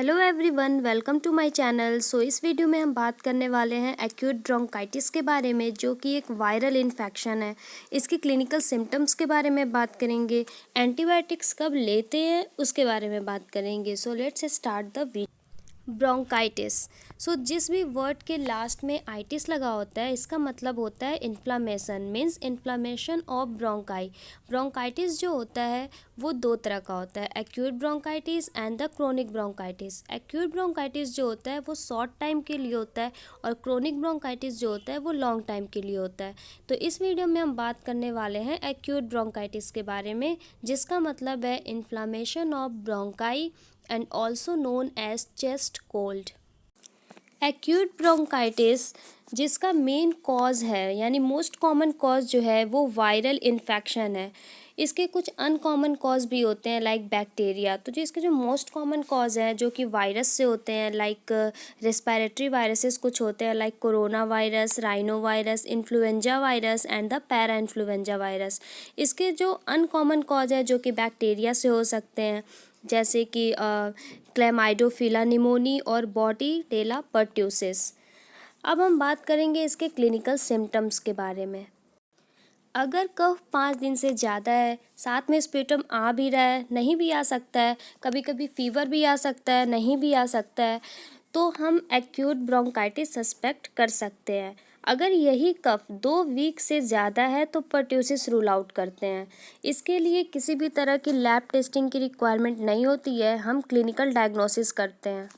Hello everyone, welcome to my channel. इस video में हम बात करने वाले हैं एक्यूट ब्रोंकाइटिस के बारे में, जो कि एक वायरल इन्फेक्शन है। इसकी क्लिनिकल सिम्टम्स के बारे में बात करेंगे, एंटीबायोटिक्स कब लेते हैं उसके बारे में बात करेंगे। Let's start the video. Bronchitis, जिस भी वर्ड के लास्ट में आइटिस लगा होता है, इसका मतलब होता है inflammation, means inflammation of bronchi. Bronchitis जो होता है वो दो तरह का होता है, acute bronchitis and the chronic bronchitis. Acute bronchitis जो होता है वो शॉर्ट टाइम के लिए होता है और क्रोनिक ब्रोंकाइटिस जो होता है वो लॉन्ग टाइम के लिए होता है। तो इस वीडियो में हम बात करने वाले हैं एक्यूट ब्रोंकाइटिस के बारे में, जिसका मतलब है inflammation of bronchi and also known as chest cold। Acute bronchitis जिसका मेन कॉज है, यानी मोस्ट कॉमन कॉज जो है वो वायरल इन्फेक्शन है। इसके कुछ अनकॉमन कॉज भी होते हैं लाइक बैक्टीरिया। तो जो इसके जो मोस्ट कॉमन कॉज हैं जो कि वायरस से होते हैं, लाइक रेस्पिरेटरी वायरसेस कुछ होते हैं like corona virus, rhino virus, influenza virus and the para influenza virus. इसके जो अनकॉमन कॉज है जो कि बैक्टीरिया से हो सकते हैं, जैसे कि क्लेमाइडोफिला निमोनी और बॉर्डीटेला पर्ट्यूसिस। अब हम बात करेंगे इसके क्लिनिकल सिम्टम्स के बारे में। अगर कफ 5 दिन से ज़्यादा है, साथ में स्प्यूटम आ भी रहा है, नहीं भी आ सकता है, कभी कभी फीवर भी आ सकता है, नहीं भी आ सकता है, तो हम एक्यूट ब्रोंकाइटिस सस्पेक्ट कर सकते हैं। अगर यही कफ 2 वीक से ज़्यादा है तो पर्ट्यूसिस रूल आउट करते हैं। इसके लिए किसी भी तरह की लैब टेस्टिंग की रिक्वायरमेंट नहीं होती है, हम क्लिनिकल डायग्नोसिस करते हैं।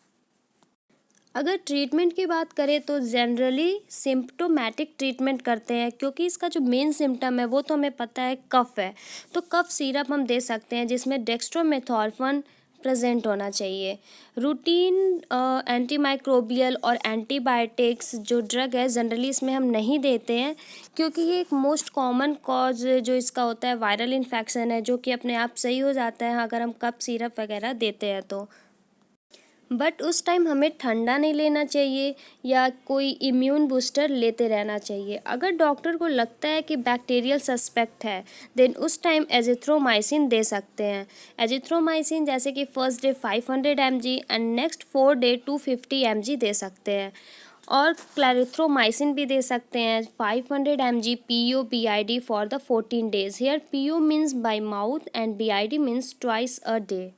अगर ट्रीटमेंट की बात करें तो जनरली सिम्प्टोमेटिक ट्रीटमेंट करते हैं, क्योंकि इसका जो मेन सिम्टम है वो तो हमें पता है कफ है, तो कफ सिरप हम दे सकते हैं जिसमें डेक्स्ट्रोमेथॉर्फन प्रेजेंट होना चाहिए। रूटीन एंटीमाइक्रोबियल और एंटीबायोटिक्स जो ड्रग है जनरली इसमें हम नहीं देते हैं, क्योंकि ये एक मोस्ट कॉमन कॉज जो इसका होता है वायरल इन्फेक्शन है, जो कि अपने आप सही हो जाता है अगर हम कफ सिरप वगैरह देते हैं तो। बट उस टाइम हमें ठंडा नहीं लेना चाहिए या कोई इम्यून बूस्टर लेते रहना चाहिए। अगर डॉक्टर को लगता है कि बैक्टीरियल सस्पेक्ट है, देन उस टाइम एजिथ्रोमाइसिन दे सकते हैं। एजिथ्रोमाइसिन जैसे कि first day 500 mg and next 4 day 250 mg दे सकते हैं, और क्लैरिथ्रोमाइसिन भी दे सकते हैं 500 mg PO BID for the 14 days। Here PO means by mouth and BID means twice a day.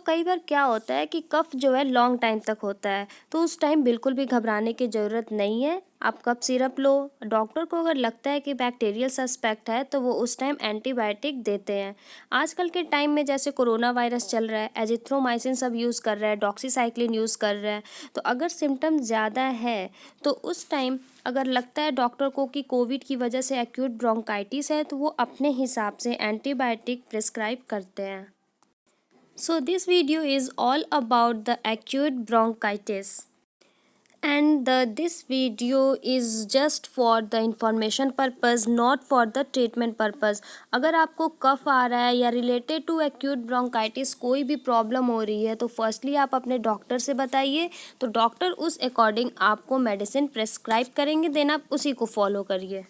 कई बार क्या होता है कि कफ जो है लॉन्ग टाइम तक होता है, तो उस टाइम बिल्कुल भी घबराने की ज़रूरत नहीं है। आप कफ सिरप लो। डॉक्टर को अगर लगता है कि बैक्टीरियल सस्पेक्ट है तो वो उस टाइम एंटीबायोटिक देते हैं। आजकल के टाइम में जैसे कोरोना वायरस चल रहा है, एजिथ्रोमाइसिन सब यूज़ कर रहा है, डॉक्सीसाइक्लिन यूज़ कर रहा है। तो अगर सिम्टम ज़्यादा है तो उस टाइम अगर लगता है डॉक्टर को कि कोविड की वजह से एक्यूट ब्रोंकाइटिस है, तो वो अपने हिसाब से एंटीबायोटिक प्रिस्क्राइब करते हैं। This video is all about the acute bronchitis, and this video is just for the information purpose, not for the treatment purpose। अगर आपको कफ आ रहा है या रिलेटेड टू एक्यूट ब्रोंकाइटिस कोई भी प्रॉब्लम हो रही है, तो फर्स्टली आप अपने डॉक्टर से बताइए, तो डॉक्टर उस अकॉर्डिंग आपको मेडिसिन प्रेस्क्राइब करेंगे, देन आप उसी को फॉलो करिए।